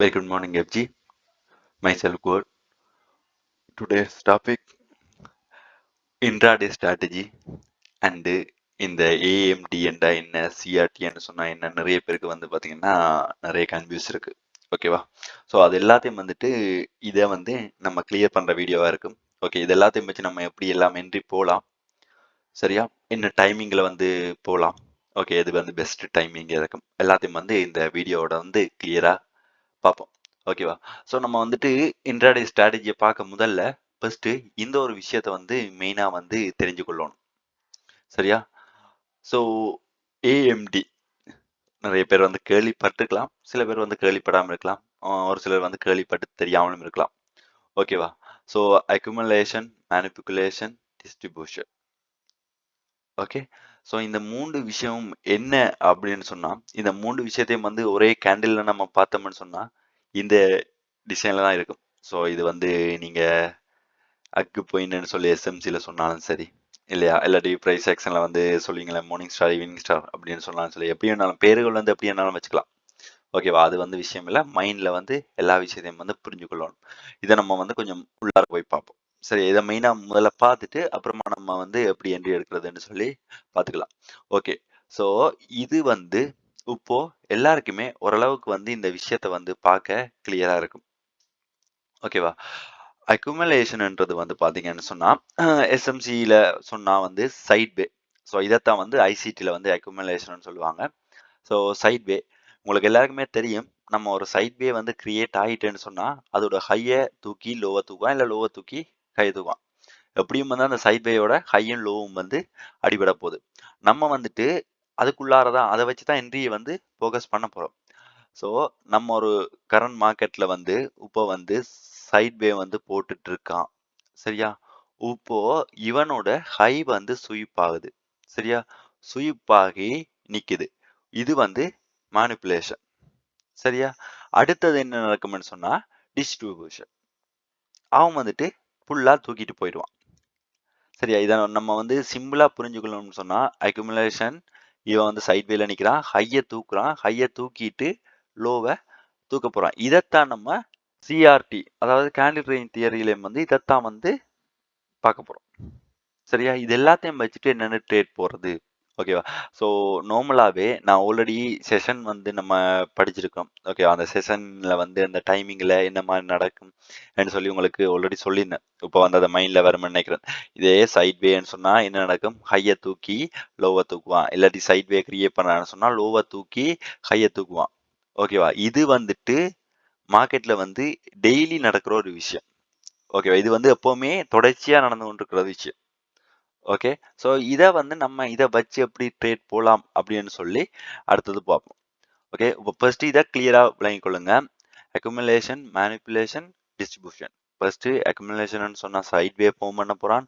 Very good morning, FG. Myself good. Today's topic intraday strategy and இந்த AMD என்றா என்ன, சிஆர்டின்னு சொன்னா என்ன, நிறைய பேருக்கு வந்து பார்த்தீங்கன்னா நிறைய கன்ஃபியூஸ் இருக்கு. ஓகேவா? ஸோ அது எல்லாத்தையும் வந்துட்டு இதை வந்து நம்ம கிளியர் பண்ணுற வீடியோவாக இருக்கும். ஓகே, இது எல்லாத்தையும் வச்சு நம்ம எப்படி எல்லாம் என்ட்ரி போகலாம், சரியா? என்ன டைமிங்கில் வந்து போகலாம், ஓகே, இது வந்து பெஸ்ட் டைமிங் இருக்கும், எல்லாத்தையும் வந்து இந்த வீடியோவோட வந்து கிளியராக பார்ப்போம். ஓகேவா? ஸோ நம்ம வந்துட்டு இன்ட்ராடே ஸ்ட்ராட்டஜியை பார்க்க முதல்ல ஃபர்ஸ்ட் இந்த ஒரு விஷயத்த வந்து மெயினாக வந்து தெரிஞ்சு கொள்ளணும். சரியா? ஸோ ஏஎம்டி நிறைய பேர் வந்து கேள்விப்பட்டிருக்கலாம், சில பேர் வந்து கேள்விப்படாமல் இருக்கலாம், ஒரு சிலர் வந்து கேள்விப்பட்டு தெரியாமலும் இருக்கலாம். ஓகேவா? So accumulation, manipulation, distribution. Okay, so இந்த மூன்று விஷயம் என்ன அப்படின்னு சொன்னா, இந்த மூன்று விஷயத்தையும் வந்து ஒரே கேண்டில்ல நம்ம பார்த்தோம்னு சொன்னா இந்த டிசைன்ல தான் இருக்கும். ஸோ இது வந்து நீங்க அக்கு பாயிண்ட்னு சொல்லி எஸ்எம்சியில் சொன்னாலும் சரி, இல்லையா, இல்லாட்டி ப்ரைஸ் செக்ஷனில் வந்து சொல்லுவீங்களேன் மார்னிங் ஸ்டார் ஈவினிங் ஸ்டார் அப்படின்னு சொன்னாலும் சரி, எப்படி வேணாலும் பேர்கள் வந்து எப்படி வேணாலும் வச்சுக்கலாம். ஓகேவா? அது வந்து விஷயம் இல்லை, மைண்டில் வந்து எல்லா விஷயத்தையும் வந்து புரிஞ்சுக்கொள்ளணும். இதை நம்ம வந்து கொஞ்சம் உள்ளார போய் பார்ப்போம். சரி, இதை மெயினாக முதல்ல பார்த்துட்டு அப்புறமா நம்ம வந்து எப்படி என்ட்ரி எடுக்கிறதுன்னு சொல்லி பார்த்துக்கலாம். ஓகே, ஸோ இது வந்து இப்போ எல்லாருக்குமே ஓரளவுக்கு வந்து இந்த விஷயத்த வந்து பார்க்க கிளியரா இருக்கும். ஓகேவா? அக்குமுலேஷன்ன்றது வந்து பார்த்தீங்கன்னு சொன்னா எஸ்எம்சியில் சொன்னா வந்து சைட் வே. ஸோ இதைத்தான் வந்து ஐசிடியில் வந்து அக்குமுலேஷன் சொல்லுவாங்க. ஸோ சைட் வே உங்களுக்கு எல்லாருக்குமே தெரியும். நம்ம ஒரு சைட் வே வந்து கிரியேட் ஆகிட்டேன்னு சொன்னா அதோட ஹையை தூக்கி லோவை தூக்குவான், இல்லை லோவை தூக்கி ஹையை தூக்குவான். எப்படியும் வந்து அந்த சைட் வேயோட ஹையும் லோவும் வந்து அடிபட போகுது. நம்ம வந்துட்டு அதுக்குள்ளாரதான் அதை வச்சு தான் என்ட்ரியை வந்து ஃபோக்கஸ் பண்ண போறோம். ஸோ நம்ம ஒரு கரண்ட் மார்க்கெட்ல வந்து இப்போ வந்து சைட் வே வந்து போட்டுட்டு இருக்கான். சரியா? இப்போ இவனோட ஹை வந்து ஸ்வீப் ஆகுது. சரியா? ஸ்வீப் ஆகி நிக்குது. இது வந்து மேனிபுலேஷன். சரியா? அடுத்தது என்ன நடக்கும்னு சொன்னா டிஸ்ட்ரிபியூஷன். அவன் வந்துட்டு ஃபுல்லா தூக்கிட்டு போயிடுவான். சரியா? இதை நம்ம வந்து சிம்பிளா புரிஞ்சுக்கணும்னு சொன்னா அக்குமுலேஷன், இவன் வந்து சைட் வேல நிக்கிறான், ஹையை தூக்குறான், ஹையை தூக்கிட்டு லோவை தூக்க போறான். இதைத்தான் நம்ம சிஆர்டி, அதாவது கேண்டில் ரேஞ்ச் தியரியிலையும் வந்து இதைத்தான் வந்து பார்க்க போறோம். சரியா? இது எல்லாத்தையும் வச்சுட்டு என்னென்ன ட்ரேட் போறது. ஓகேவா? ஸோ நார்மலாகவே நான் ஆல்ரெடி செஷன் வந்து நம்ம படிச்சிருக்கோம். ஓகே, அந்த செஷன்ல வந்து அந்த டைமிங்ல என்ன மாதிரி நடக்கும் சொல்லி உங்களுக்கு ஆல்ரெடி சொல்லியிருந்தேன். இப்போ வந்து அதை மைண்ட்ல வரும்னு நினைக்கிறேன். இதே சைட் வேன்னு சொன்னா என்ன நடக்கும்? ஹையை தூக்கி லோவை தூக்குவான், இல்லாட்டி சைட் வே கிரியேட் பண்ணான்னு சொன்னா லோவை தூக்கி ஹையை தூக்குவான். ஓகேவா? இது வந்துட்டு மார்க்கெட்ல வந்து டெய்லி நடக்கிற ஒரு விஷயம். ஓகேவா? இது வந்து எப்பவுமே தொடர்ச்சியா நடந்து கொண்டிருக்கிற விஷயம். ஓகே, ஸோ இதை வந்து நம்ம இதை வச்சு எப்படி ட்ரேட் போகலாம் அப்படின்னு சொல்லி அடுத்தது பார்ப்போம். ஓகே, இப்போ ஃபர்ஸ்ட் இதை கிளியரா விளங்கிக் கொள்ளுங்க. Accumulation, manipulation, distribution. First accumulation சொன்னா சைட் வே ஃபார்ம் பண்ண போறான்.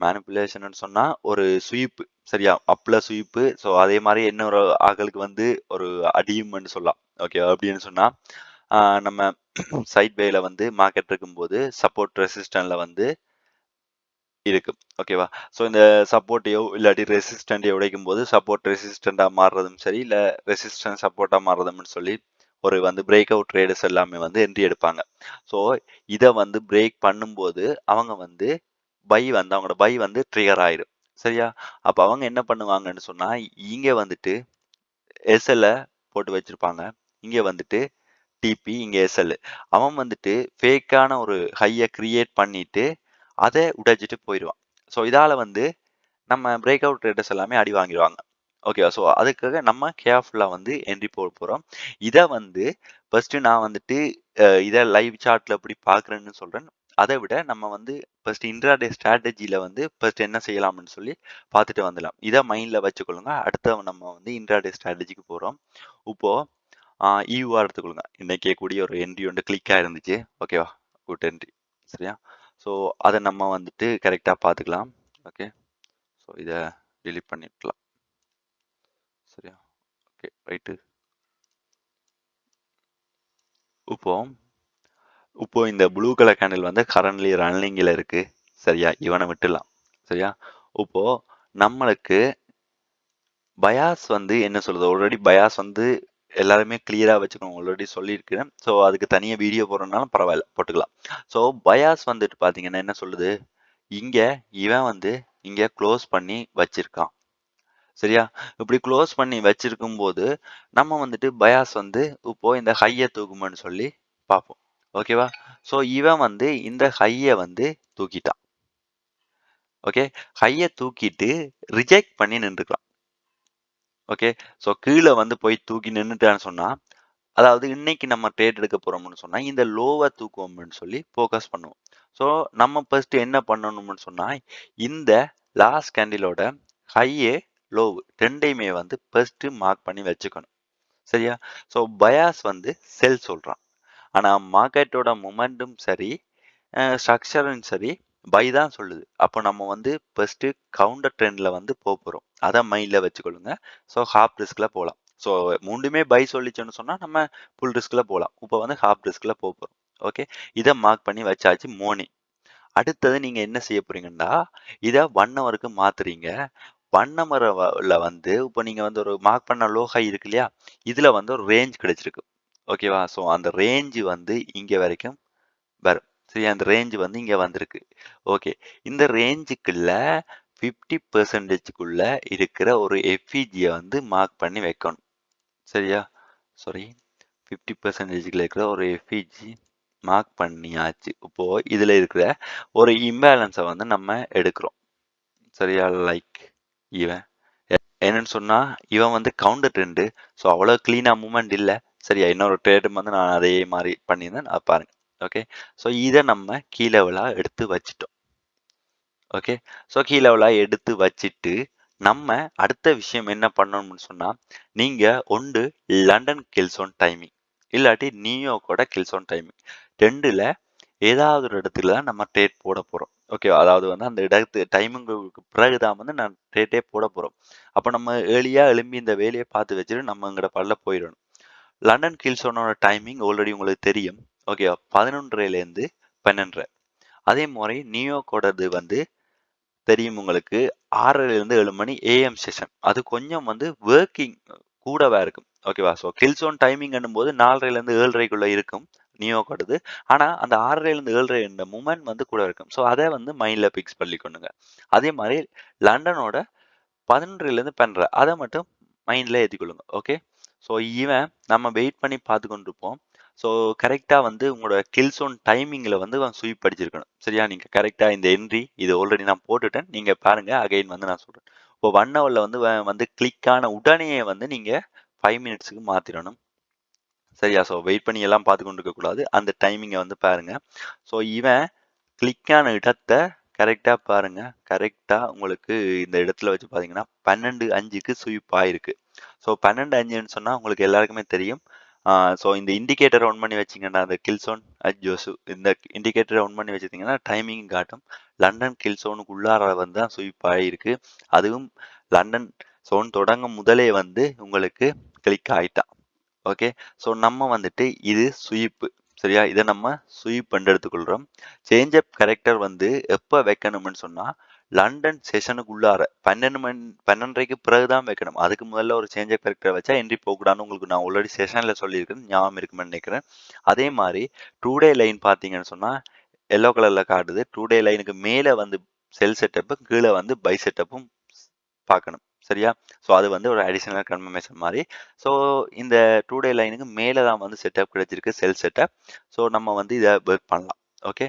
மேனிபுலேஷன் சொன்னா ஒரு ஸ்வீப். சரியா? அப்ல ஸ்வீப். ஸோ அதே மாதிரி என்ன ஒரு ஆக்களுக்கு வந்து ஒரு அடியும்னு சொல்லலாம். ஓகே, அப்படின்னு சொன்னா நம்ம சைட் வேல வந்து மார்க்கெட் இருக்கும்போது சப்போர்ட் ரெசிஸ்டன்ட்ல வந்து இருக்கு. ஓகேவா? ஸோ இந்த சப்போர்ட்டையோ இல்லாட்டி ரெசிஸ்டன்ட்டையோ உடைக்கும் போது சப்போர்ட் ரெசிஸ்டண்டா மாறுறதும் சரி, இல்லை ரெசிஸ்டன்ட் சப்போர்ட்டா மாறுறதும்னு சொல்லி ஒரு வந்து பிரேக் அவுட் ட்ரேடர்ஸ் எல்லாமே வந்து என்ட்ரி எடுப்பாங்க. ஸோ இதை வந்து பிரேக் பண்ணும்போது அவங்க வந்து அவங்களோட பை வந்து ட்ரிகர் ஆயிடும். சரியா? அப்போ அவங்க என்ன பண்ணுவாங்கன்னு சொன்னா இங்க வந்துட்டு எஸ்எல்ல போட்டு வச்சிருப்பாங்க, இங்க வந்துட்டு டிபி, இங்க எஸ்எல். அவன் வந்துட்டு ஃபேக்கான ஒரு ஹையை கிரியேட் பண்ணிட்டு அதை உடைச்சிட்டு போயிடுவான். ஸோ இதால வந்து நம்ம பிரேக் அவுட் ட்ரேடர்ஸ் எல்லாமே அடி வாங்கிடுவாங்க. ஓகேவா? ஸோ அதுக்காக நம்ம கேர்ஃபுல்லாக வந்து என்ட்ரி போட போகிறோம். இதை வந்து ஃபர்ஸ்ட் நான் வந்துட்டு இதை லைவ் சார்ட்ல எப்படி பார்க்குறேன்னு சொல்றேன். அதை விட நம்ம வந்து ஃபர்ஸ்ட் இன்ட்ராடே ஸ்ட்ராட்டஜியில் வந்து ஃபர்ஸ்ட் என்ன செய்யலாம்னு சொல்லி பார்த்துட்டு வந்துடலாம். இதை மைண்டில் வச்சுக்கொள்ளுங்க. அடுத்த நம்ம வந்து இன்ட்ராடே ஸ்ட்ராட்டஜிக்கு போகிறோம். இப்போ ஈவா எடுத்துக்கொள்ளுங்க. இன்னைக்கே கூடிய ஒரு என்ட்ரி வந்து கிளிக்காக இருந்துச்சு. ஓகேவா? Good entry. சரியா? ஸோ அதை நம்ம வந்துட்டு கரெக்டாக பார்த்துக்கலாம். ஓகே, ஸோ இதை டிலீட் பண்ணிடலாம். சரியா? Okay, right. இப்போ இந்த ப்ளூ கலர் கேண்டில் வந்து கரண்ட்லி ரன்னிங்கில் இருக்கு. சரியா? இவனை விட்டுலாம். சரியா? இப்போ நம்மளுக்கு பயாஸ் வந்து என்ன சொல்றது, ஆல்ரெடி பயாஸ் வந்து எல்லாருமே கிளியராக வச்சுக்கணும், ஆல்ரெடி சொல்லியிருக்கிறேன். ஸோ அதுக்கு தனியாக வீடியோ போடுறதுனாலும் பரவாயில்ல, போட்டுக்கலாம். ஸோ பயாஸ் வந்துட்டு பார்த்தீங்கன்னா என்ன சொல்லுது, இங்கே இவன் வந்து இங்கே க்ளோஸ் பண்ணி வச்சிருக்கான். சரியா, இப்படி க்ளோஸ் பண்ணி வச்சிருக்கும் போது நம்ம வந்துட்டு பயாஸ் வந்து இப்போ இந்த ஹையை தூக்குமான்னு சொல்லி பார்ப்போம். ஓகேவா, ஸோ இவன் வந்து இந்த ஹையை வந்து தூக்கிட்டான். ஓகே, ஹையை தூக்கிட்டு ரிஜெக்ட் பண்ணி நின்றுக்கலாம். ஓகே, ஸோ கீழே வந்து போய் தூக்கி நின்றுட்டான்னு சொன்னா, அதாவது இன்னைக்கு நம்ம ட்ரேட் எடுக்க போறோம்னு சொன்னா இந்த லோவை தூக்குவோம்னு சொல்லி ஃபோக்கஸ் பண்ணுவோம். ஸோ நம்ம ஃபர்ஸ்ட் என்ன பண்ணணும்னு சொன்னா, இந்த லாஸ்ட் கேண்டிலோட ஹையே லோவு ரெண்டையுமே வந்து ஃபர்ஸ்ட் மார்க் பண்ணி வச்சுக்கணும். சரியா, ஸோ பயாஸ் வந்து செல் சொல்றான், ஆனா மார்க்கெட்டோட மொமெண்டும் சரி ஸ்ட்ரக்சரும் சரி பை தான் சொல்லுது. அப்போ நம்ம வந்து ஃபர்ஸ்ட் கவுண்டர் ட்ரெண்ட்ல வந்து போறோம், அதை மைண்ட்ல வச்சுக்கொள்ளுங்க. ஸோ ஹாஃப் ரிஸ்க்ல போகலாம். ஸோ மூணுமே பை சொல்லிச்சோன்னு சொன்னா நம்ம ஃபுல் ரிஸ்க்ல போகலாம். இப்போ வந்து ஹாஃப் ரிஸ்க்ல போறோம். ஓகே, இதை மார்க் பண்ணி வச்சாச்சு மோனி. அடுத்தது நீங்க என்ன செய்ய போறீங்கன்னா, இதை 1 ஹவருக்கு மாத்துறீங்க. 1 ஹவர்ல வந்து இப்போ நீங்க வந்து ஒரு மார்க் பண்ண லோ ஹை இருக்கு இல்லையா, இதுல வந்து ஒரு ரேஞ்ச் கிடைச்சிருக்கு. ஓகேவா, ஸோ அந்த ரேஞ்ச் வந்து இங்க வரைக்கும் வரும். சரி, அந்த ரேஞ்ச் வந்து இங்க வந்திருக்கு. ஓகே, இந்த ரேஞ்சுக்குள்ள 50%க்குள்ள இருக்கிற ஒரு எஃப்இஜியை வந்து மார்க் பண்ணி வைக்கணும். சரியா, சாரி, 50%க்குள்ள இருக்கிற ஒரு எஃப்இஜி மார்க் பண்ணியாச்சு. இப்போ இதுல இருக்கிற ஒரு இம்பேலன்ஸை வந்து நம்ம எடுக்கிறோம். சரியா, லைக் இவன் என்னன்னு சொன்னா, இவன் வந்து கவுண்டர் ட்ரெண்டு, ஸோ அவ்வளோ கிளீனா மூவ்மெண்ட் இல்லை. சரியா, இன்னொரு ட்ரேடும் வந்து நான் அதே மாதிரி பண்ணியிருந்தேன், அதை பாருங்க. ஓகே, ஸோ இதை நம்ம கீ லெவலாக எடுத்து வச்சிட்டோம். ஓகே, ஸோ கீ லெவலாக எடுத்து வச்சுட்டு நம்ம அடுத்த விஷயம் என்ன பண்ணணும்னு சொன்னா, நீங்க ஒன்று லண்டன் கெல்சோன் டைமிங் இல்லாட்டி நியூயார்க்கோட கெல்சோன் டைமிங் ரெண்டுல ஏதாவது ஒரு இடத்துல தான் நம்ம ட்ரேட் போட போறோம். ஓகே, அதாவது வந்து அந்த இடத்து டைமிங்களுக்கு பிறகுதான் வந்து நான் ட்ரேட்டே போட போறோம். அப்போ நம்ம ஏர்லியா எழும்பி இந்த வேலையை பார்த்து வச்சுட்டு நம்ம எங்கட பல்ல போயிடணும். லண்டன் கீல்சோனோட டைமிங் ஆல்ரெடி உங்களுக்கு தெரியும். ஓகே, 11:30லேருந்து 12:30. அதே மாதிரி நியூயார்க்கோடது வந்து தெரியும் உங்களுக்கு, 6:30லேருந்து 7 மணி ஏஎம் செஷன். அது கொஞ்சம் வந்து ஒர்க்கிங் கூடவா இருக்கும். ஓகேவா, ஸோ கில்சோன் டைமிங் போது 4:30லேருந்து 7:30க்குள்ள இருக்கும் நியூயார்க்கோடது. ஆனா அந்த 6:30லேருந்து 7:30 இந்த மூமெண்ட் வந்து கூட இருக்கும். ஸோ அதை வந்து மைண்ட்ல பிக்ஸ் பண்ணிக்கொண்டுங்க. அதே மாதிரி லண்டனோட 11:30லேருந்து 12:30 அதை மட்டும் மைண்ட்ல ஏற்றிக்கொள்ளுங்க. ஓகே, ஸோ இவன் நம்ம வெயிட் பண்ணி பார்த்து கொண்டிருப்போம். ஸோ கரெக்டாக வந்து உங்களோட கில்சோன் டைமிங்கில் வந்து ஸ்வீப் அடிச்சிருக்கணும். சரியா, நீங்கள் கரெக்டாக இந்த என்ட்ரி இது ஆல்ரெடி நான் போட்டுட்டேன், நீங்கள் பாருங்க அகைன் வந்து நான் சொல்கிறேன். இப்போ 1 ஹவரில் வந்து வந்து கிளிக்கான உடனே வந்து நீங்கள் 5 மினிட்ஸுக்கு மாற்றிடணும். சரியா, ஸோ வெயிட் பண்ணி எல்லாம் பார்த்து கொண்டு இருக்கக்கூடாது, அந்த டைமிங்கை வந்து பாருங்க. ஸோ இவன் கிளிக்கான இடத்தை கரெக்டாக பாருங்க. கரெக்டாக உங்களுக்கு இந்த இடத்துல வச்சு பார்த்தீங்கன்னா 12:05க்கு ஸ்வீப் ஆயிருக்கு. ஸோ 12:05ன்னு சொன்னால் உங்களுக்கு எல்லாருக்குமே தெரியும். ஸோ இந்த இண்டிகேட்டரை ஒன் பண்ணி வச்சிங்கன்னா அந்த கில்சோன் ஜோசு இந்த இண்டிகேட்டரை ஒன் பண்ணி வச்சுருந்தீங்கன்னா டைமிங் காட்டும். லண்டன் கில்சோனுக்கு உள்ளார வந்து தான் ஸ்வீப் ஆகிருக்கு. அதுவும் லண்டன் சோன் தொடங்கும் முதலே வந்து உங்களுக்கு கிளிக் ஆகிட்டான். ஓகே, ஸோ நம்ம வந்துட்டு இது ஸ்வீப்பு. சரியா, இதை நம்ம ஸ்வீப் பண்ணி எடுத்துக்கொள்கிறோம். சேஞ்ச் அப் கரெக்டர் வந்து எப்போ வைக்கணும்னு சொன்னால் லண்டன் செஷனுக்கு உள்ளார 12:30க்கு பிறகுதான் வைக்கணும். அதுக்கு முதல்ல ஒரு சேஞ்ச் அப் கரெக்டர் வச்சா என்ட்ரி போகக்கூடாதுன்னு உங்களுக்கு நான் ஆல்ரெடி செஷனில் சொல்லியிருக்கேன், ஞாபகம் இருக்குமென்னு நினைக்கிறேன். அதே மாதிரி 2 டே லைன் பார்த்தீங்கன்னு சொன்னால் எல்லோ கலரில் காட்டுது. 2 டே லைனுக்கு மேலே வந்து செல் செட்டப்பும் கீழே வந்து பை செட்டப்பும் பார்க்கணும். சரியா, ஸோ அது வந்து ஒரு அடிஷனல் கன்ஃபர்மேஷன் மாதிரி. ஸோ இந்த 2 டே லைனுக்கு மேலே தான் வந்து செட்டப் கிடைச்சிருக்கு, செல் செட்டப். ஸோ நம்ம வந்து இதை ஒர்க் பண்ணலாம். ஓகே,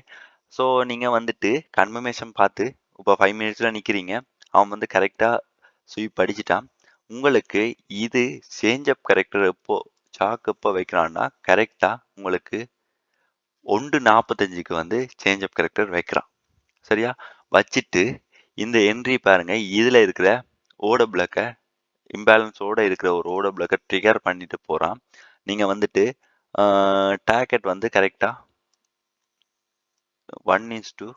ஸோ நீங்கள் வந்துட்டு கன்ஃபர்மேஷன் பார்த்து இப்போ 5 மினிட்ஸில் நிற்கிறீங்க, அவன் வந்து கரெக்டாக ஸ்வீப் அடிச்சிட்டான். உங்களுக்கு இது சேஞ்ச் அப் கரெக்டர் எப்போ சாக் எப்போ வைக்கிறான்னா கரெக்டாக உங்களுக்கு 1:45க்கு வந்து சேஞ்ச் அப் கரெக்டர் வைக்கிறான். சரியா, வச்சுட்டு இந்த என்ட்ரி பாருங்க, இதில் இருக்கிற ஓட பிளக்கை இம்பேலன்ஸோட இருக்கிற ஒரு ஓட பிளக்கை ட்ரிகர் பண்ணிட்டு போகிறான். நீங்கள் வந்துட்டு டார்கெட் வந்து கரெக்டாக 1:2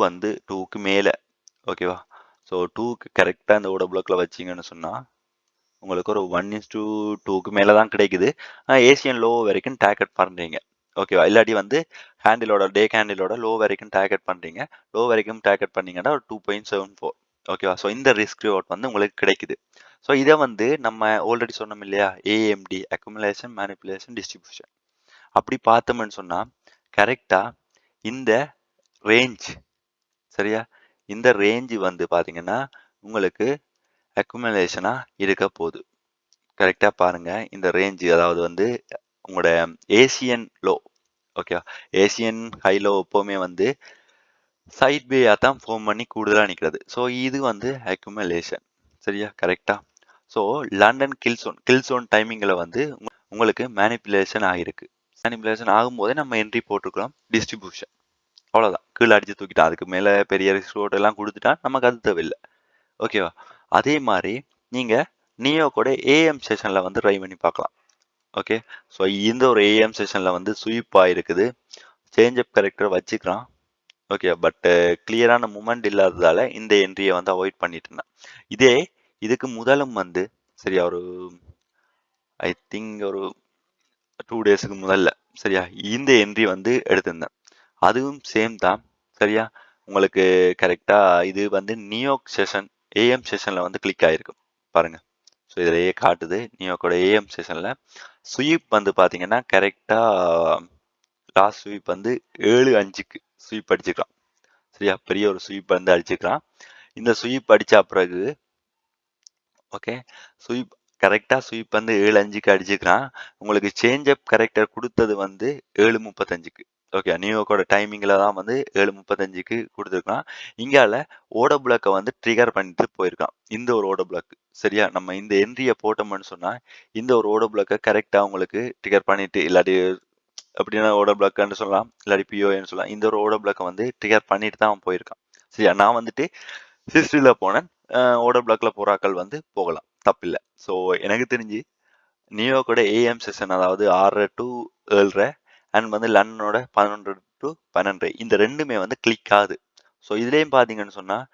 வந்து 2க்கு மேலே. ஓகேவா, ஸோ 2க்கு கரெக்டாக இந்த ஓட பிளாக்ல வச்சிங்கன்னு சொன்னால் உங்களுக்கு ஒரு 1:2க்கு மேலே தான் கிடைக்குது. ஏசியன் லோ வரைக்கும் டார்கெட் பண்ணுறீங்க. ஓகேவா, இல்லாட்டி வந்து ஹேண்டிலோட டே ஹேண்டிலோட லோ வரைக்கும் டார்கெட் பண்ணுறீங்க. லோ வரைக்கும் டார்கெட் பண்ணீங்கன்னா ஒரு 2.74. ஓகேவா? ஸோ இந்த ரிஸ்க் ரிவார்ட் வந்து உங்களுக்கு கிடைக்குது. ஸோ இதை வந்து நம்ம ஆல்ரெடி சொன்னோம் இல்லையா, ஏஎம்டி அக்குமுலேஷன் மேனிப்புலேஷன் டிஸ்ட்ரிபியூஷன். அப்படி பார்த்தோம்னு சொன்னா கரெக்டா இந்த ரேஞ்ச், சரியா, இந்த ரேஞ்ச் வந்து பாத்தீங்கன்னா உங்களுக்கு அக்குமுலேஷனா இருக்க போகுது. கரெக்டா பாருங்க, இந்த ரேஞ்ச் அதாவது வந்து உங்களோட ஏசியன் லோ, ஓகேவா, ஏசியன் ஹை லோ எப்பவுமே வந்து சைட் வேயா தான் ஃபார்ம் பண்ணி கூடுதலா நிற்கிறது. ஸோ இது வந்து அக்குமுலேஷன், சரியா, கரெக்டா. ஸோ லண்டன் கில் சோன் டைமிங்கில் வந்து உங்களுக்கு மேனிப்புலேஷன் ஆகிருக்கு. மேனிப்புலேஷன் ஆகும்போதே நம்ம என்ட்ரி போட்டுக்கலாம் டிஸ்ட்ரிபியூஷன். அவ்வளோதான், கீழே அடிச்சு தூக்கிட்டான். அதுக்கு மேலே பெரிய ரிஸ்க் எல்லாம் கொடுத்துட்டா நமக்கு அது தேவையில்லை. ஓகேவா? அதே மாதிரி நீங்கள் நியோ கூட ஏஎம் செஷனில் வந்து ட்ரை பண்ணி பார்க்கலாம். ஓகே, ஸோ இந்த ஒரு ஏஎம் செஷனில் வந்து ஸ்வீப் ஆகிருக்குது, சேஞ்ச் அப் கரெக்டர் வச்சுக்கிறான். ஓகே, பட் கிளியரான மூமெண்ட் இல்லாததால இந்த என்ட்ரியை வந்து அவாய்ட் பண்ணிட்டு இருந்தேன். இதுக்கு முதலும் வந்து சரியா ஒரு ஐ திங்க் ஒரு 2 டேஸுக்கு முதல்ல சரியா இந்த என்ட்ரி வந்து எடுத்திருந்தேன். அதுவும் சேம் தான், சரியா. உங்களுக்கு கரெக்டா இது வந்து நியோக் செஷன் ஏஎம் செஷன்ல வந்து கிளிக் ஆயிருக்கும் பாருங்க. ஸோ இதிலேயே காட்டுது நியோக்கோட ஏஎம் செஷன்ல ஸ்வீப் வந்து பாத்தீங்கன்னா கரெக்டா லாஸ்ட் ஸ்வீப் வந்து 7-5க்கு ஸ்வீப் அடிச்சுக்கலாம். சரியா, பெரிய ஒரு ஸ்வீப் வந்து அடிச்சுக்கலாம். இந்த ஸ்வீப் அடிச்ச பிறகு ஓகே, ஸ்வீப் கரெக்டா ஸ்வீப் வந்து 7-5க்கு அடிச்சுக்கிறான். உங்களுக்கு சேஞ்ச் அப் கரெக்டர் கொடுத்தது வந்து 7:35க்கு. ஓகே, நியூயோர்க்கோட டைமிங்ல தான் வந்து 7:35க்கு கொடுத்துருக்கான். இங்கால ஓட பிளாக்கை வந்து ட்ரிகர் பண்ணிட்டு போயிருக்கான். இந்த ஒரு ஓட பிளாக், சரியா, நம்ம இந்த என்ட்ரியை போட்டோம்னு சொன்னா இந்த ஒரு ஓட பிளாக்கை கரெக்டா உங்களுக்கு ட்ரிகர் பண்ணிட்டு, இல்லாட்டி அப்படின்னா ஓட பிளாக்னு சொல்லலாம், இல்லாட்டி பிஓன்னு சொல்லலாம். இந்த ஒரு ஓட பிளாக்கை வந்து ட்ரிகர் பண்ணிட்டு தான் அவன் போயிருக்கான். சரியா, நான் வந்துட்டு ஹிஸ்டரியில போனேன். ஓட பிளாக்ல போறாக்கள் வந்து போகலாம், தப்பில்லை. ஸோ எனக்கு தெரிஞ்சு நியூயார்க்கோட ஏஎம் செஷன் அதாவது 6:30 to 7:30 அண்ட் வந்து லண்டனோட 11 to 12 இந்த ரெண்டுமே வந்து கிளிக் ஆகுது. ஸோ இதுலேயும் பார்த்தீங்கன்னு சொன்னால்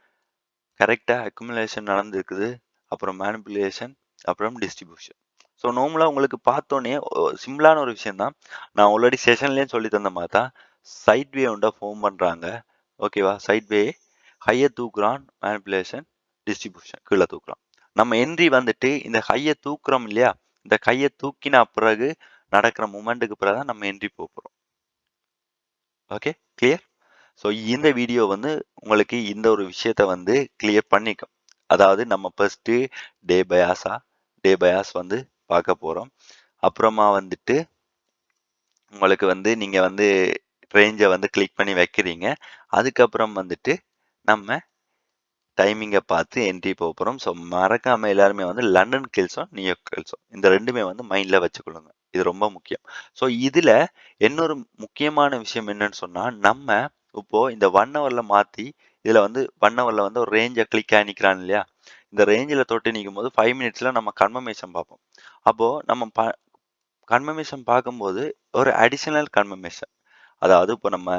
கரெக்டாக அக்குமுலேஷன் நடந்திருக்குது, அப்புறம் மேனிப்புலேஷன், அப்புறம் டிஸ்ட்ரிபியூஷன். ஸோ நார்மலாக உங்களுக்கு பார்த்தோன்னே சிம்பிளான ஒரு விஷயம் தான். நான் ஆல்ரெடி செஷன்லேயும் சொல்லி தந்த மாதிரி தான் சைட் வே ஒன்றை ஃபார்ம் பண்ணுறாங்க. ஓகேவா, சைட் வே ஹையை தூக்குறான், மேனிப்புலேஷன், டிஸ்ட்ரிபியூஷன் கீழே தூக்குறான். நம்ம என்ட்ரி வந்துட்டு இந்த ஹையை தூக்குறோம் இல்லையா, இந்த கையை தூக்கின பிறகு நடக்கிற மூமெண்ட்டுக்கு பிறகு தான் நம்ம என்ட்ரி போகிறோம். Okay, clear. ஸோ இந்த வீடியோ வந்து உங்களுக்கு இந்த ஒரு விஷயத்த வந்து கிளியர் பண்ணிக்கும். அதாவது நம்ம ஃபர்ஸ்ட் டே பயாஸ் வந்து பார்க்க போறோம். அப்புறமா வந்துட்டு உங்களுக்கு வந்து நீங்க வந்து ரேஞ்சை வந்து கிளிக் பண்ணி வைக்கிறீங்க. அதுக்கப்புறம் வந்துட்டு நம்ம டைமிங்கை பார்த்து என்ட்ரி போக போகிறோம். ஸோ மறக்காம எல்லாருமே வந்து லண்டன் கில்ஸும் நியூயார்க் கில்ஸும் இந்த ரெண்டுமே வந்து மைண்டில் வச்சுக்கொள்ளுங்க. இது ரொம்ப முக்கியம். ஸோ இதில் இன்னொரு முக்கியமான விஷயம் என்னன்னு சொன்னால், நம்ம இப்போ இந்த 1 ஹவர்ல மாற்றி இதில் வந்து 1 ஹவர்ல வந்து ஒரு ரேஞ்சை கிளிக் ஆகி நிற்கிறான் இல்லையா, இந்த ரேஞ்சில் தொட்டு நிற்கும் போது 5 மினிட்ஸில் நம்ம கன்ஃபர்மேஷன் பார்ப்போம். அப்போது நம்ம கன்ஃபர்மேஷன் பார்க்கும்போது ஒரு அடிஷனல் கன்ஃபர்மேஷன், அதாவது இப்போ நம்ம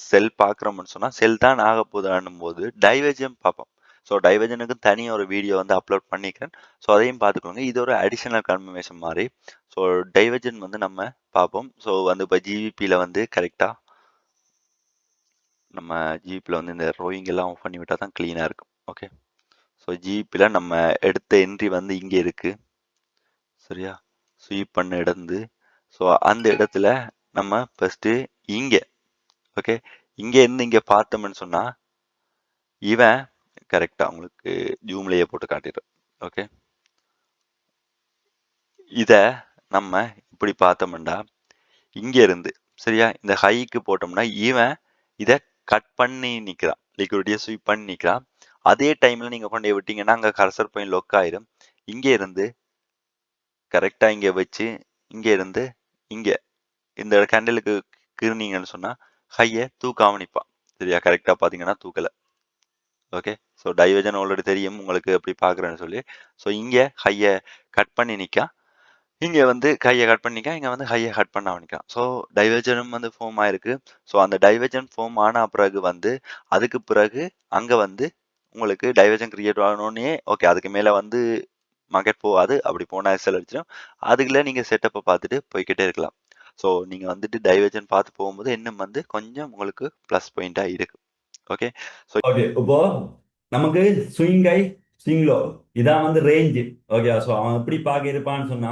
செல் பார்க்குறோம்னு சொன்னால் செல் தான் ஆக போகுதுன்னும் போது டைவர்ஜன் பார்ப்போம். ஸோ டைவர்ஜனுக்கு தனியாக ஒரு வீடியோ வந்து அப்லோட் பண்ணிக்கிறேன். ஸோ அதையும் பார்த்துக்கோங்க. இது ஒரு அடிஷனல் கன்ஃபர்மேஷன் மாதிரி. ஸோ டைவர்ஜன் வந்து நம்ம பார்ப்போம். ஸோ வந்து இப்போ ஜிவிபியில் வந்து கரெக்டாக நம்ம ஜிவிபியில் வந்து இந்த ரோயிங் எல்லாம் ஆஃப் பண்ணி விட்டால் தான் க்ளீனாக இருக்கும். ஓகே, ஸோ ஜிவிபியில் நம்ம எடுத்த என்ட்ரி வந்து இங்கே இருக்குது, சரியா, ஸ்வீப் பண்ண இடந்து. ஸோ அந்த இடத்துல நம்ம ஃபஸ்ட்டு இங்கே ஓகே இங்கே இருந்து இங்கே பார்த்தோம்னு சொன்னால் இவன் கரெக்டா உங்களுக்கு ஜூம்லயே போட்டு காட்டிடுறேன். ஓகே, இத நம்ம இப்படி பார்த்தோம்னா இங்க இருந்து சரியா இந்த ஹைக்கு போட்டோம்னா இவன் இத கட் பண்ணி நிக்கிறான், லிக்விடிட்டியை ஸ்வீப் பண்ணி நிக்கிறான். அதே டைம்ல நீங்க கொண்டு விட்டீங்கன்னா அங்க கர்சர் பாயிண்ட் லொக் ஆயிரும். இங்க இருந்து கரெக்டா இங்க வச்சு இங்க இருந்து இங்க இந்த கேண்டலுக்கு கீறினீங்கன்னு சொன்னா ஹையை தூக்காம நிப்பான். சரியா, கரெக்டா பாத்தீங்கன்னா தூக்கல. ஓகே, ஸோ டைவர்ஜன் ஆல்ரெடி தெரியும் உங்களுக்கு எப்படி பார்க்குறேன்னு சொல்லி. ஸோ இங்கே ஹையை கட் பண்ணி நிற்கான், இங்கே வந்து கையை கட் பண்ணி நிற்கான், இங்கே வந்து ஹையை கட் பண்ண நிற்கான். ஸோ டைவர்ஜனும் வந்து ஃபார்ம் ஆயிருக்கு. ஸோ அந்த டைவர்ஜன் ஃபார்ம் ஆன பிறகு வந்து அதுக்கு பிறகு அங்கே வந்து உங்களுக்கு டைவர்ஜன் கிரியேட் ஆகணுன்னே ஓகே, அதுக்கு மேலே வந்து மார்க்கெட் போகாது. அப்படி போனால் எஸ்எல் அடிச்சிடும். அதுக்குள்ள நீங்கள் செட்டப்பை பார்த்துட்டு போய்கிட்டே இருக்கலாம். ஸோ நீங்கள் வந்துட்டு டைவர்ஜன் பார்த்து போகும்போது இன்னும் வந்து கொஞ்சம் உங்களுக்கு ப்ளஸ் பாயிண்டாக இருக்கு. ஓகே, ஸோ ஓகே, இப்போ நமக்கு ஸ்விங் ஹை ஸ்விங் லோ இதான் வந்து ரேஞ்சு. ஓகே, ஸோ அவன் எப்படி பார்க்க இருப்பான்னு சொன்னா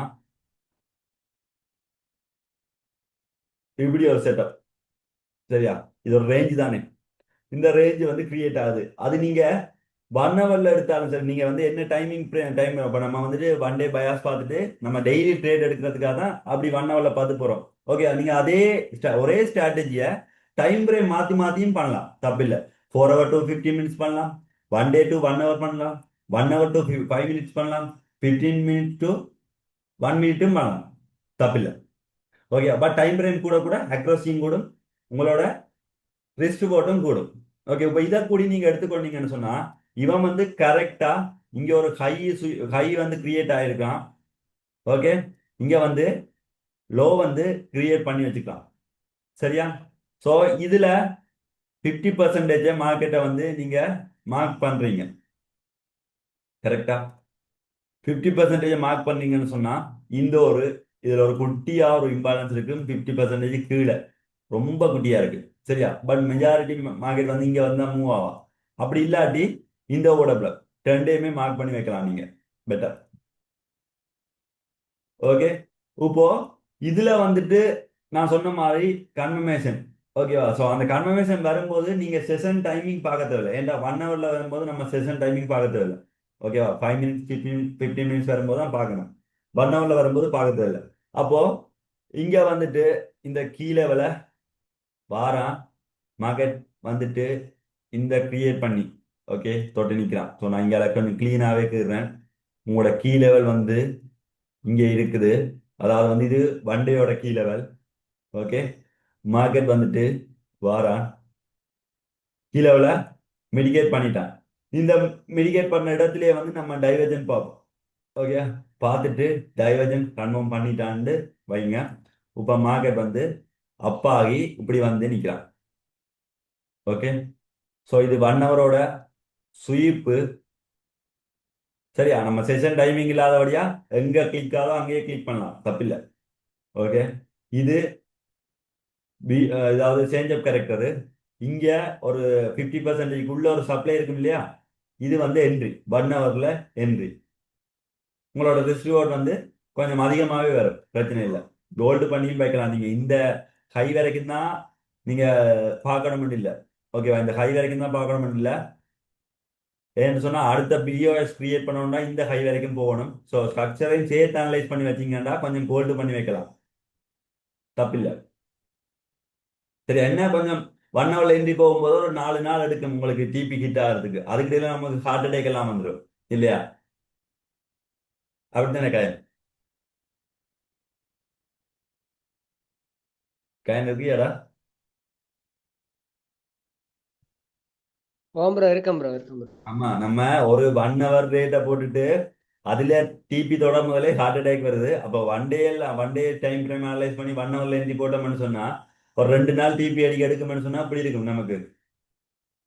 இப்படி ஒரு செட்டப். சரியா, இது ஒரு ரேஞ்சு தானே. இந்த ரேஞ்ச் வந்து கிரியேட் ஆகுது. அது நீங்க 1 ஹவர்ல எடுத்தாலும் சரி, நீங்க வந்து என்ன டைமிங் டைம் இப்போ நம்ம வந்துட்டு ஒன் டே பயாஸ் பார்த்துட்டு நம்ம டெய்லி ட்ரேட் எடுக்கிறதுக்காக தான் அப்படி 1 ஹவர்ல பார்த்து போறோம். ஓகே, நீங்க அதே ஒரே ஸ்ட்ராட்டஜியை டைம் ஃப்ரேம் மாத்தி மாத்தியும் பண்ணலாம், தப்பில்லை. 4 ஹவர் டு 15 மினிட்ஸ் பண்ணலாம், 1 டே டு 1 ஹவர் பண்ணலாம், 1 ஹவர் டு 5 மினிட்ஸ் பண்ணலாம், 15 மினிட்ஸ் டு 1 மினிட்டும் பண்ணலாம், தப்பில்லை. ஓகே, பட் டைம் ஃப்ரேம் கூட கூட அக்ரோசியும் கூடும், உங்களோட ரிஸ்ட் போட்டும் கூடும். ஓகே, இப்போ இதை கூடி நீங்க எடுத்துக்கொண்டீங்கன்னு சொன்னா இவன் வந்து கரெக்டா இங்க ஒரு ஹை வந்து கிரியேட் ஆயிருக்கான். ஓகே, இங்க வந்து லோ வந்து கிரியேட் பண்ணி வச்சுக்கலாம். சரியா, ஸோ இதுல 50% மார்க்கெட்டை வந்து நீங்க மார்க் பண்றீங்க. கரெக்டா, 50% மார்க் பண்ணீங்கன்னு சொன்னா இந்த ஒரு இதுல ஒரு குட்டியா ஒரு இம்பாலன்ஸ் இருக்கு, 50% கீழே ரொம்ப குட்டியா இருக்கு. சரியா, பட் மெஜாரிட்டி மார்க்கெட் வந்து இங்க வந்தா மூவ் ஆகும். அப்படி இல்லாட்டி இந்த ஓடப்ல 2யுமே மார்க் பண்ணி வைக்கலாம் நீங்க, பெட்டர். ஓகே, இப்போ இதுல வந்துட்டு நான் சொன்ன மாதிரி கன்ஃபர்மேஷன். ஓகேவா, ஸோ அந்த கன்ஃபர்மேஷன் வரும்போது நீங்க செஷன் டைமிங் பார்க்க தேவையில்லை. ஏன்டா 1 ஹவர்ல வரும்போது நம்ம செஷன் டைமிங் பார்க்க தேவையில்லை. ஓகேவா, 5 மினிட்ஸ் 15 மினிட்ஸ் வரும்போது தான் பார்க்கணும். 1 ஹவர்ல வரும்போது பார்க்க தேவையில்லை. அப்போ இங்க வந்துட்டு இந்த கீழே விலை வாரான் மார்க்கெட் வந்துட்டு இந்த கிரியேட் பண்ணி ஓகே தொட்டு நிற்கிறான். ஸோ நான் இங்கே கொஞ்சம் கிளீனாகவே இருக்கிறேன். உங்களோட கீ லெவல் வந்து இங்கே இருக்குது. அதாவது வந்து இது வண்டையோட கீ லெவல். ஓகே, மார்க்கெட் வந்துட்டு வாரான் கீ லெவலை மிடிகேட் பண்ணிட்டான். இந்த மிடிகேட் பண்ண இடத்துலயே வந்து நம்ம டைவர்ஜன் பார்ப்போம். ஓகே, பார்த்துட்டு டைவர்ஜன் கன்ஃபார்ம் பண்ணிட்டான்னு வைங்க. இப்போ மார்க்கெட் வந்து அப்பாகி இப்படி வந்து நிற்கிறான். ஓகே, ஸோ இது 1 ஹவரோட ஸ்வீப்பு. சரியா, நம்ம செஷன் டைமிங் இல்லாதபடியா எங்க கிளிக் ஆதோ அங்கேயே கிளிக் பண்ணலாம், தப்பில்லை. ஓகே, இது ஏதாவது சேஞ்ச் அப் கேரக்டர். இங்க ஒரு 50% உள்ள ஒரு சப்ளை இருக்கும் இல்லையா, இது வந்து என்ட்ரி 1 ஹவர்ல என்ட்ரி. உங்களோட ரிஸ்க் வந்து கொஞ்சம் அதிகமாகவே வரும், பிரச்சனை இல்லை. கோல்டு பண்ணியும் வைக்கலாம் நீங்க. இந்த ஹை வரைக்கும் தான் நீங்க பார்க்கணும்னு இல்லை. ஓகேவா, இந்த ஹை வரைக்கும் தான் பார்க்கணும்னு இல்லை. ஏன்னு சொன்னா அடுத்த பிஓஎஸ் கிரியேட் பண்ணணும்னா இந்த ஹை வரைக்கும் போகணும். ஸோ ஸ்ட்ரக்சரையும் சேர்த்து அனலைஸ் பண்ணி வச்சீங்கன்னா கொஞ்சம் கோல்டு பண்ணி வைக்கலாம், தப்பில்லை. சரி, என்ன கொஞ்சம் 1 ஹவர்ல எந்தி போகும்போது ஒரு 4 நாள் எடுக்கும் உங்களுக்கு டிபி கிட்ட ஆகிறதுக்கு. அதுக்கு இடையில நமக்கு ஹார்ட் அட்டாக் எல்லாம் வந்துடும் இல்லையா? அப்படித்தானே கயன்? கயன் இருக்கியாடா? ஓம் ப்ரோ, இருக்கேன் ப்ரோ, இருக்கேன் ப்ரோ. ஆமா, நம்ம ஒரு 1 ஹவர் ரேட்டை போட்டுட்டு அதுல டிபி தொட முதலே ஹார்ட் அட்டாக் வருது. அப்போ one day time frame analyse பண்ணி 1 ஹவர்ல எந்தி போட்டோம்னு சொன்னா ஒரு 2 நாள் டிபி அடிக்க எடுக்கும்னு சொன்னா அப்படி இருக்கும் நமக்கு.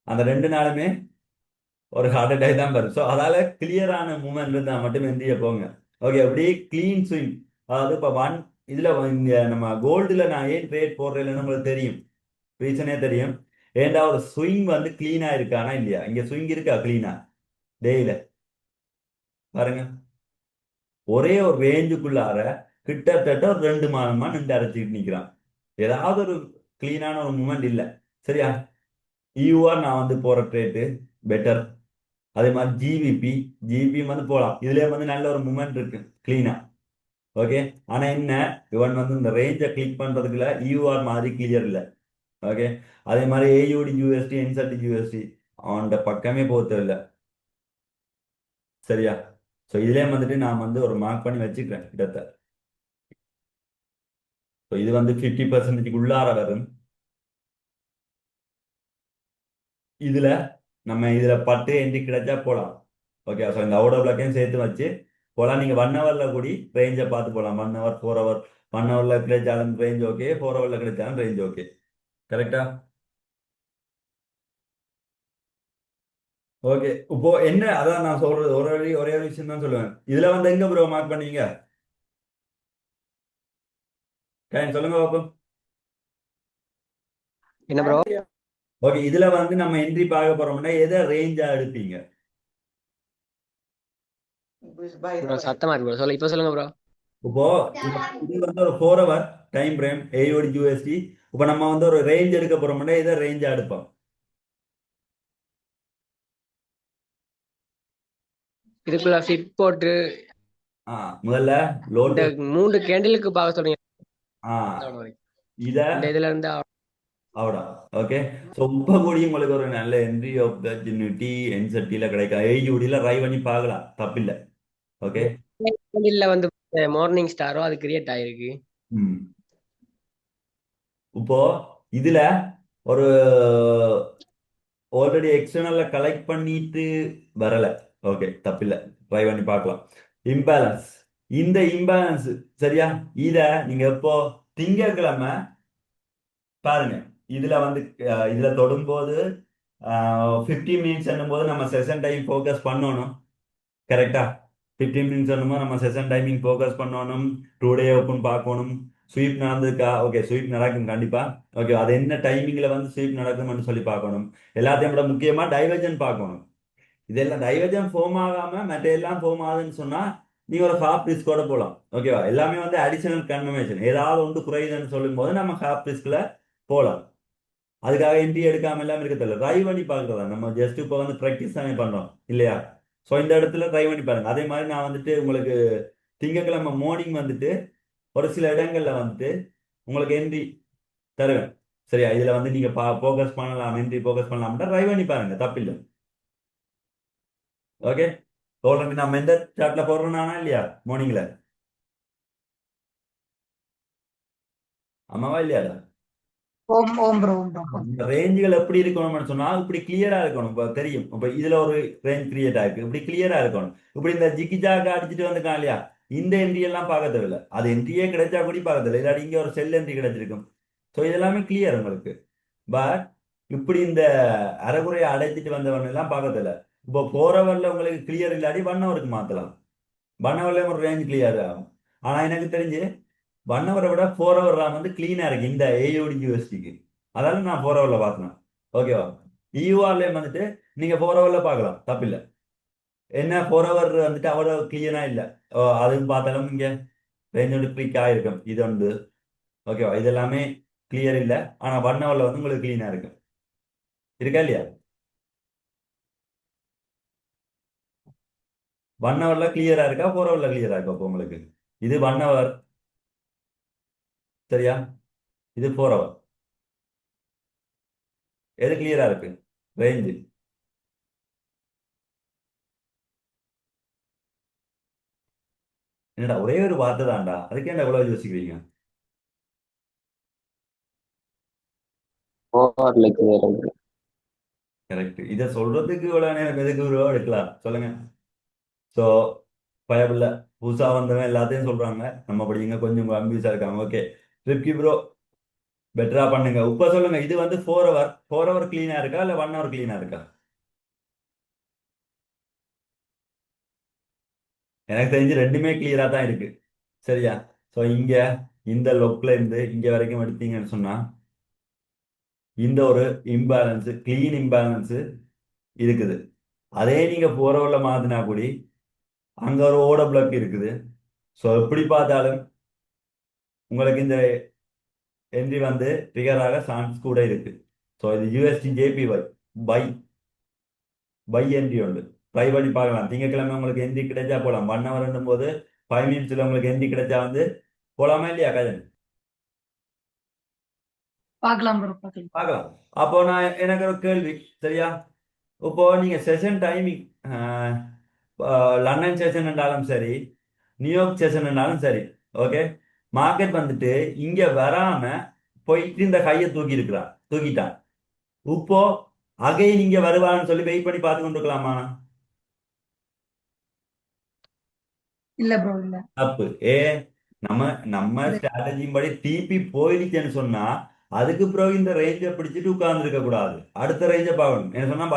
அந்த 2 நாளுமே ஒரு ஹார்ட் அட்டாக் தான் வரும். ஸோ அதால கிளியரான மூமெண்ட் இருந்தால் மட்டும் எந்திரிய போங்க. ஓகே, அப்படி கிளீன் ஸ்விங். அதாவது இப்போ இதுல இங்க நம்ம கோல்டுல நான் ஏன் ட்ரேட் போடுறேன்னு உங்களுக்கு தெரியும், ரீசனே தெரியும். ஏன்டா ஒரு ஸ்விங் வந்து கிளீனா இருக்கானா இல்லையா? இங்க ஸ்விங் இருக்கா கிளீனா டேயில பாருங்க. ஒரே ஒரு ரேஞ்சுக்குள்ளார கிட்டத்தட்ட ஒரு 2 மாதமா நின்று அரைச்சிக்கிட்டு நிக்கிறான். ஏதாவது ஒரு கிளீனான ஒரு மூமெண்ட் இல்லை. சரியா, யூஆர் நான் வந்து போற ட்ரேட்டு பெட்டர். அதே மாதிரி ஜிவிபி வந்து போகலாம். இதுல வந்து நல்ல ஒரு மூமெண்ட் இருக்கு கிளீனா. ஓகே, ஆனா என்ன, இவன் வந்து இந்த ரேஞ்சை கிளிக் பண்றதுக்குள்ள யூஆர் மாதிரி கிளியர் இல்லை. ஓகே, அதே மாதிரி ஏயூடி யூஎஸ்டி என்சல்டி யூஎஸ்டி அவன் பக்கமே போக தேவையில்லை. சரியா, ஸோ இதுலயே வந்துட்டு நான் வந்து ஒரு மார்க் பண்ணி வச்சுக்கிறேன் இடத்த. ஸோ இது வந்து 50% உள்ளார வரும். இதுல நம்ம இதுல பட்டு என்ட்ரி கிடைச்சா போலாம். ஓகே, ஸோ இந்த அவுட் பிளாக்கையும் சேர்த்து வச்சு போலாம். நீங்க 1 ஹவர்ல கூடி ரேஞ்சை பார்த்து போலாம். 1 ஹவர் 4 ஹவர். 1 ஹவர்ல கிடைச்சாலும் ரேஞ்ச் ஓகே, 4 ஹவர்ல கிடைச்சாலும் ரேஞ்ச் ஓகே. கரெக்டா? ஓகே, இப்போ என்ன அதான் நான் சொல்றது ஒரே ஒரு விஷயம் தான் சொல்லுவேன். இதுல வந்து எங்க ப்ரோ மார்க் பண்ணீங்க? சொல்லுங்க பாப்போம். என்ன ப்ரோ? ஓகே, இதுல வந்து நம்ம என்ட்ரி பார்க்க போறோம்னா எதை ரேஞ்சா எடுப்பீங்க? ப்ரோ சத்தமா இருக்கு ப்ரோ, சொல்ல இப்ப சொல்லுங்க ப்ரோ. இப்போ இது வந்து ஒரு 4 ஹவர் டைம் ஃப்ரேம் ஏயோடி யூஎஸ்டி. இப்போ நம்ம வந்து ஒரு ரேஞ்ச் எடுக்க போறோம்னா எதை ரேஞ்சா எடுப்போம்? இதுக்குள்ள ஃபிட் போட்டு முதல்ல இந்த லோட்டு. 3 கேண்டிலுக்கு பார்க்க சொல்றீங்க ஆ அவ்வளவு வரைக்கும். இத இந்த இதுல இருந்து அவ்வளோ. ஓகே. ஸோ இப்போ கூடி உங்களுக்கு ஒரு நல்ல என்ட்ரி ஆப்பர்ச்சுனிட்டி என்செட்டில கிடைக்கும். ஏஜூடியில் ட்ரை பண்ணி பார்க்கலாம், தப்பில்லை. ஓகே. கேண்டில்ல வந்து மார்னிங் ஸ்டாரோ அது கிரியேட் ஆயிருக்கு. ம். இப்போ இதுல ஒரு ஆல்ரெடி எக்ஸ்டர்னல்ல கலெக்ட் பண்ணிட்டு வரல. ஓகே, தப்பில்லை, ட்ரை பண்ணி பார்க்கலாம். இம்பேலன்ஸ், இந்த இம்பேலன்ஸ் சரியா? இத நீங்க எப்போ திங்கட்கிழமை பாருங்க. இதுல வந்து இதுல தொடும்போது 15 மினிட்ஸ் என்னும்போது நம்ம செஷன் டைம் ஃபோக்கஸ் பண்ணணும். கரெக்டா? 15 மினிட்ஸ் என்னும்போது நம்ம செஷன் டைமிங் ஃபோக்கஸ் பண்ணணும். 2 டே ஓப்பன் பார்க்கணும். ஸ்வீப் நடந்திருக்கா? ஓகே, ஸ்வீப் நடக்கும் கண்டிப்பா. ஓகே, அது என்ன டைமிங்ல வந்து ஸ்வீப் நடக்கும்னு சொல்லி பார்க்கணும். எல்லாத்தையும் விட முக்கியமா டைவர்ஜன் பார்க்கணும். இதெல்லாம் டைவர்ஜன் ஃபார்ம் ஆகாம மற்ற எல்லாம் ஃபார்ம் ஆகுதுன்னு சொன்னா நீங்க ஒரு ஹாஃப் ரிஸ்கோட போகலாம். ஓகேவா? எல்லாமே வந்து அடிஷனல் கன்ஃபர்மேஷன். ஏதாவது ஒன்று குறையுதுன்னு சொல்லும் போது நம்ம ஹாஃப் ரிஸ்க்ல போகலாம். அதுக்காக என்ட்ரி எடுக்காம எல்லாம் இருக்க தெரியல. ட்ரை பண்ணி பார்க்கறதா நம்ம ஜஸ்ட் இப்போ வந்து ப்ராக்டிஸ் தானே பண்றோம் இல்லையா? ஸோ இந்த இடத்துல ட்ரை பண்ணி பாருங்க. அதே மாதிரி நான் வந்துட்டு உங்களுக்கு திங்கட்கிழமை மார்னிங் வந்துட்டு ஒரு சில இடங்கள்ல வந்துட்டு உங்களுக்கு என்ட்ரி தருவேன். சரியா? இதுல வந்து நீங்க ஃபோக்கஸ் பண்ணலாம், என்ட்ரி ஃபோக்கஸ் பண்ணலாம்னா ட்ரை பண்ணி பாருங்க, தப்பில்லை. ஓகே. ஆல்ரெடி நம்ம எந்த சார்ட்ல போடுறோம்னா இல்லையா மார்னிங்ல? ஆமாவா இல்லையாடா? ஓம் ஓம் ப்ரோ ஓம் ப்ரோ. இந்த ரேஞ்சுகள் எப்படி இருக்கணும்னு சொன்னா இப்படி கிளியரா இருக்கணும். இப்போ தெரியும், இப்போ இதுல ஒரு ரேஞ்ச் கிரியேட் ஆயிருக்கு, இப்படி கிளியரா இருக்கணும். இப்படி இந்த ஜிக்கி ஜாக்க அடிச்சுட்டு வந்துருக்கான் இல்லையா, இந்த என்ட்ரி எல்லாம் பார்க்க தேவையில்ல. அது என்ட்ரியே கிடைச்சா கூட பார்க்க தேவையில்ல. இல்லாட்டி இங்க ஒரு செல் என்ட்ரி கிடைச்சிருக்கும். ஸோ இதெல்லாமே கிளியர் உங்களுக்கு. பட் இப்படி இந்த அரைகுறையை அடைச்சிட்டு வந்தவன் எல்லாம் பார்க்க தேவையில்ல. இப்போ 4 ஹவர்ல உங்களுக்கு கிளியர் இல்லாட்டி 1 ஹவருக்கு மாத்தலாம். 1 ஹவர்ல ஒரு ரேஞ்ச் கிளியர் ஆகும். ஆனா எனக்கு தெரிஞ்சு 1 ஹவரை விட 4 ஹவர் வந்து கிளீனா இருக்கு இந்த ஏயோடி யூஎஸ்டிக்கு. அதால நான் 4 ஹவர்ல பார்த்தேன். ஓகேவா? இயூஆர்லேயும் வந்துட்டு நீங்க 4 ஹவர்ல பார்க்கலாம், தப்பில்லை. என்ன 4 ஹவர் வந்துட்டு அவ்வளோ கிளியரா இல்லை. அதுவும் பார்த்தாலும் இங்க ரேஞ்சோட கிளிக் ஆயிருக்கும் இது வந்து. ஓகேவா? இது எல்லாமே கிளியர் இல்லை. ஆனா 1 ஹவர்ல வந்து உங்களுக்கு கிளீனா இருக்கு. இருக்கா இல்லையா? 1 ஹவர்ல கிளியரா இருக்கா, 4 ஹவர்ல கிளியரா இருக்கா? இப்போ உங்களுக்கு இது 1 ஹவர் சரியா? இது 4 ஹவர். எது கிளியரா இருக்கு? ரேஞ்சு. என்னடா ஒரே ஒரு வார்த்தை தான்டா, அதுக்கே எவ்வளவு யோசிக்கிறீங்க? ஓவர்ல கிளியர் இருக்கு. கரெக்ட். இதை சொல்றதுக்கு இவ்வளவு நேரம் எதுக்கு ப்ரோ எடுக்கலாம் சொல்லுங்க? ஸோ பயமில்ல, புதுசா வந்தவன் எல்லாத்தையும் சொல்றாங்க. நம்ம படிங்க கொஞ்சம் கன்ஃபியூஸா இருக்காங்க. ஓகே, ட்ரிப்கி ப்ரோ பெட்டரா பண்ணுங்க. இப்ப சொல்லுங்க, இது வந்து 4 ஹவர் கிளீனா இருக்கா இல்ல 1 ஹவர் கிளீனா இருக்கா? எனக்கு தெரிஞ்சு ரெண்டுமே கிளியரா தான் இருக்கு. சரியா? ஸோ இங்க இந்த லொக்ல இருந்து இங்க வரைக்கும் எடுத்தீங்கன்னு சொன்னா இந்த ஒரு இம்பேலன்ஸ், கிளீன் இம்பேலன்ஸ் இருக்குது. அதே நீங்க 4 ஹவர்ல மாத்தினா கூடி அங்க ஒரு ஓட பிளாக் இருக்குது. ஸோ எப்படி பார்த்தாலும் உங்களுக்கு இந்த என்ட்ரி வந்து ட்ரிகர் ஆக சான்ஸ் கூட இருக்கு. ஸோ இது USD JPY buy buy entry உண்டு. ட்ரை பண்ணி பார்க்கலாம். திங்கட்கிழமை உங்களுக்கு என்ட்ரி கிடைச்சா போகலாம். 1 ஹவர் போது 5 மினிட்ஸ்ல உங்களுக்கு என்ட்ரி கிடைச்சா வந்து போலாமா இல்லையா கஜன்? பார்க்கலாம் ப்ரோ பார்க்கலாம். பார்க்கலாம். அப்போ நான் எனக்கு ஒரு கேள்வி. சரியா? இப்போ நீங்க செஷன் டைமிங் லண்டன் செஷன் என்றாலும் சரி, நியூயார்க் செஷன் என்றாலும் சரி, ஓகே, மார்க்கெட் வந்துட்டு இங்க வராம போயிட்டு இந்த கையை தூக்கிட்டான். இப்போ அகைன் இங்க வருவான்னு சொல்லி வெயிட் பண்ணி பார்த்து கொண்டு இருக்கலாமா? இல்ல ப்ரோ இல்ல. தப்பு. நம்ம நம்ம ஸ்ட்ராட்டஜியும் படி டிபி போயிடுச்சுன்னு சொன்னா அதுக்கு பிறகு இந்த ரேஞ்சை பிடிச்சிட்டு உட்கார்ந்து இருக்க கூடாது. அடுத்த ரேஞ்சை பார்க்கணும். என்ன சொன்னா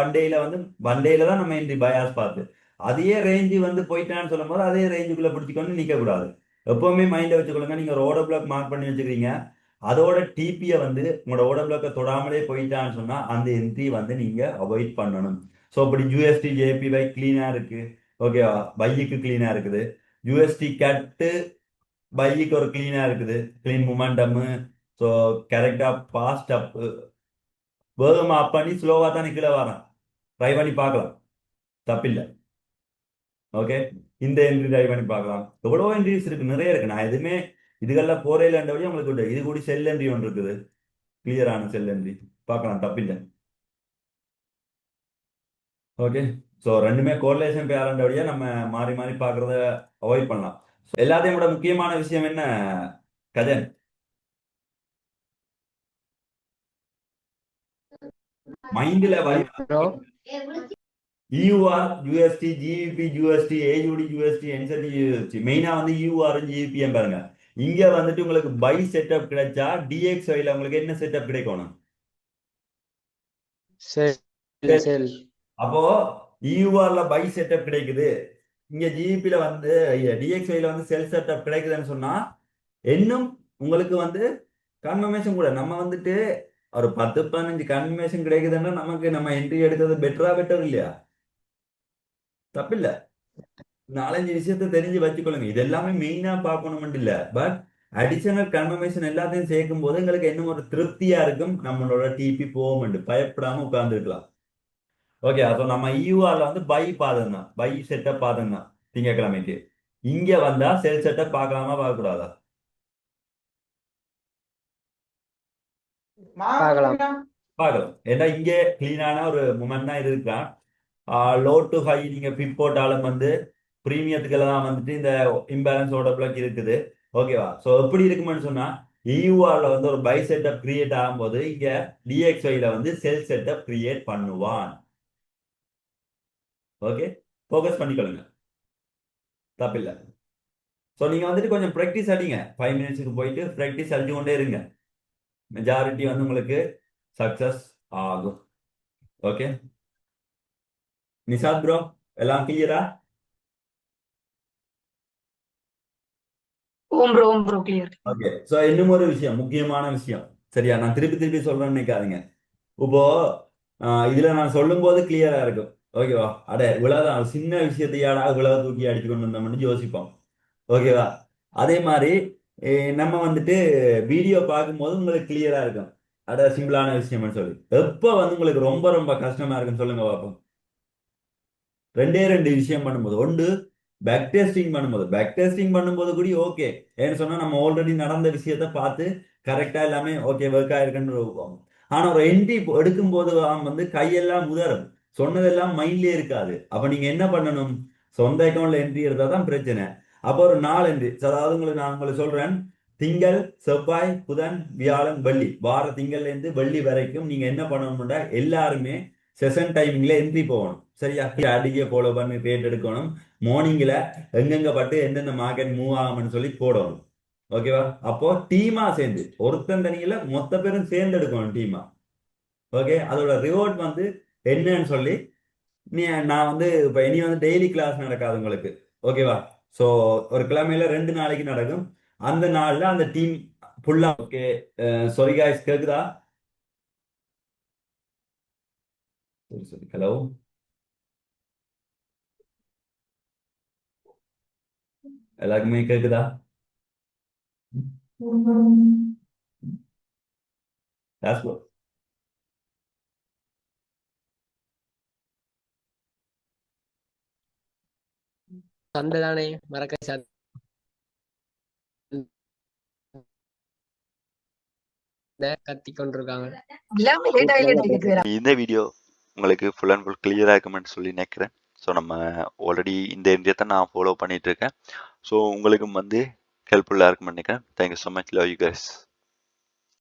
வண்டேல தான் நம்ம இந்த பயாஸ் பார்த்து அதே ரேஞ்சு வந்து போயிட்டான்னு சொல்லும் போது அதே ரேஞ்சுக்குள்ள பிடிச்சிக்கொண்டு நிக்க கூடாது. எப்பவுமே மைண்ட வச்சுக்கொள்ளுங்க. நீங்க ரோட பிளாக் மார்க் பண்ணி வச்சுக்கிறீங்க. அதோட டிபியை வந்து உங்களோட உடம்புல தொடாமலே போயிட்டான்னு சொன்னா அந்த என்ட்ரி வந்து நீங்க அவாய்ட் பண்ணணும். ஸோ இப்படி யூஎஸ்டி ஜேபிவை கிளீனா இருக்கு, ஓகேவா, பைக்கு கிளீனா இருக்குது, யூஎஸ்டி கட்டு பைக்கு ஒரு கிளீனா இருக்குது, கிளீன் மூமெண்டம். ஸோ கரெக்டா பாஸ்ட் அப், வேகமா அப் பண்ணி ஸ்லோவா தான் கீழே வரான், ட்ரை பண்ணி பார்க்கலாம், தப்பில்லை. ஓகே, இந்த என்ட்ரி ட்ரை பண்ணி பார்க்கலாம். எவ்வளோ என்ட்ரிஸ் இருக்கு, நிறைய இருக்கு. நான் எதுவுமே இதுகள்லாம் போறையிலண்டபடி உங்களுக்கு இது கூடி செல் என்ட்ரி ஒன்று இருக்குது, கிளியரான செல் என்ட்ரி பார்க்கலாம், தப்பில்லை. ஓகே, ஸோ ரெண்டுமே கோரிலேஷன் பேரண்டபடியா நம்ம மாறி மாறி பார்க்கறத அவாய்ட் பண்ணலாம். எல்லாத்தையும் விட முக்கியமான விஷயம் என்ன கஜன்? மைண்ட்ல வழி bro EUR USD GB USD AUD USD NZD USD, மெயினா வந்து யூஆர் ஜிபிஎம் பாருங்க. இங்க வந்துட்டு உங்களுக்கு பை செட்டப் கிடைச்சா டிஎக்ஸ்ஒய்ல உங்களுக்கு என்ன செட்டப் கிடைக்கணும்? சரி சரி அப்போ யூஆர்ல பை செட்டப் கிடைக்குது, இங்க ஜிபில வந்து டிஎக்ஸ்ஒய்ல வந்து செல் செட்டப் கிடைக்குதுன்னு சொன்னா இன்னும் உங்களுக்கு வந்து கன்ஃபர்மேஷன் கூட நம்ம வந்துட்டு ஒரு 10-15 கன்ஃபர்மேஷன் கிடைக்குதுன்னா நமக்கு நம்ம என்ட்ரி எடுக்கிறது பெட்டர் இல்லையா? தப்பில்லை. 4-5 விஷயத்த தெரிஞ்சு வச்சுக்கொள்ளுங்க. இது எல்லாமே மெயினா பார்க்கணும் இல்ல, பட் அடிஷனல் கன்ஃபர்மேஷன் எல்லாத்தையும் சேர்க்கும் போது எங்களுக்கு இன்னும் ஒரு திருப்தியா இருக்கும், நம்மளோட டிபி போகும், பயப்படாம உட்கார்ந்து இருக்கலாம். ஓகே, அப்போ நம்ம யூஆர்ல வந்து பை பாதம் தான், பை செட்டப் பாதம் தான் திங்கக்கிழமைக்கு. இங்க வந்தா செல் செட்டப் பார்க்கலாமா பார்க்க கூடாதா? பார்க்கலாம். பார்க்கலாம். ஏன்னா இங்க கிளீனான ஒரு மூமெண்ட் தான் இருக்கான். லோ டு ஹை நீங்க பிப் போட்டாலும் வந்து பிரீமியத்துக்கெல்லாம் வந்துட்டு இந்த இம்பேலன்ஸ் ஓடபிளாக் இருக்குது, ஓகேவா? ஸோ எப்படி இருக்குமென்னு சொன்னா இயூஆர்ல வந்து ஒரு பை செட்டப் கிரியேட் ஆகும்போது இங்க டிஎக்ஸ்ஒய்ல வந்து செல் செட்டப் கிரியேட் பண்ணுவான். ஓகே, ஃபோக்கஸ் பண்ணிக்கொள்ளுங்க, தப்பில்லை. ஸோ நீங்க வந்துட்டு கொஞ்சம் ப்ராக்டிஸ் அடிங்க, 5 மினிட்ஸுக்கு போயிட்டு ப்ராக்டிஸ் அடிச்சு கொண்டே இருங்க, மெஜாரிட்டி வந்து உங்களுக்கு சக்சஸ் ஆகும். ஓகே நிஷாத் ப்ரோ, எல்லாம் கிளியரா? ஓம் ப்ரோ கிளியர். ஓகே, ஸோ இன்னும் ஒரு விஷயம், முக்கியமான விஷயம், சரியா? நான் திருப்பி திருப்பி சொல்றேன்னு நினைக்காதீங்க. இப்போ இதுல நான் சொல்லும் போது கிளியரா இருக்கும், ஓகேவா? அட இவ்வளவுதான் சின்ன விஷயத்தையாடா இவ்வளவு தூக்கி அடிச்சு கொண்டு வந்தோம்னு யோசிப்போம், ஓகேவா? அதே மாதிரி நம்ம வந்துட்டு வீடியோ பார்க்கும்போது உங்களுக்கு கிளியரா இருக்கும், அட சிம்பிளான விஷயம்னு சொல்லி. எப்போ வந்து உங்களுக்கு ரொம்ப ரொம்ப கஷ்டமா இருக்குன்னு சொல்லுங்க பார்ப்போம். 2 விஷயம் பண்ணும்போது, ஒன்று பேக் டெஸ்டிங் பண்ணும்போது கூட ஓகே, ஏன்னு சொன்னா நம்ம ஆல்ரெடி நடந்த விஷயத்த பார்த்து கரெக்டா எல்லாமே ஓகே ஒர்க் ஆயிருக்குன்னு இருக்கும். ஆனா ஒரு என்ட்ரி எடுக்கும் போது வந்து கையெல்லாம் உதறும், சொன்னதெல்லாம் மைண்ட்லயே இருக்காது. அப்ப நீங்க என்ன பண்ணணும்? சொந்த அக்கௌண்ட்ல என்ட்ரி எடுத்தா தான் பிரச்சனை. அப்போ ஒரு 4 என்ட்ரி, அதாவது நான் உங்களுக்கு சொல்றேன், திங்கள் செவ்வாய் புதன் வியாழன் வெள்ளி, வார திங்கள்ல இருந்து வெள்ளி வரைக்கும் நீங்க என்ன பண்ணணும்னா எல்லாருமே செஷன் டைமிங்ல என்ட்ரி போகணும், சரியா? ஸ்ட்ராட்டஜியை ஃபாலோ பண்ணி ரேட் எடுக்கணும், மார்னிங்ல எங்கெங்க பட்டு எந்தெந்த மார்க்கெட் மூவ் ஆகும்னு சொல்லி போடணும், ஓகேவா? அப்போ டீமா சேர்ந்து, ஒருத்தன் தனியில மொத்த பேரும் சேர்ந்து எடுக்கணும் டீமா. ஓகே, அதோட ரிவார்ட் வந்து என்னன்னு சொல்லி நான் வந்து இப்போ இனி வந்து டெய்லி கிளாஸ் நடக்காது உங்களுக்கு, ஓகேவா? ஸோ ஒரு கிழமையில 2 நாளைக்கு நடக்கும், அந்த நாள்ல அந்த டீம் ஃபுல்லா. ஓகே, சாரி காய்ஸ், கேக்குதா? சரி, ஹலோ, எல்லாருக்குமே கேக்குதா? டாஸ்போர்ட் சந்தை தானே மறக்க சந்தை கத்தி கொண்டிருக்காங்க. எல்லாமே லேட் ஆகல. இந்த வீடியோ உங்களுக்கு ஃபுல் அண்ட் ஃபுல் கிளியராக இருக்குமென்னு சொல்லி நினைக்கிறேன். ஸோ நம்ம ஆல்ரெடி இந்த இந்தியத்தை நான் ஃபாலோ பண்ணிட்டு இருக்கேன். ஸோ உங்களுக்கும் வந்து ஹெல்ப்ஃபுல்லாக இருக்குமென்னு நினைக்கிறேன். Thank you so much, love you guys.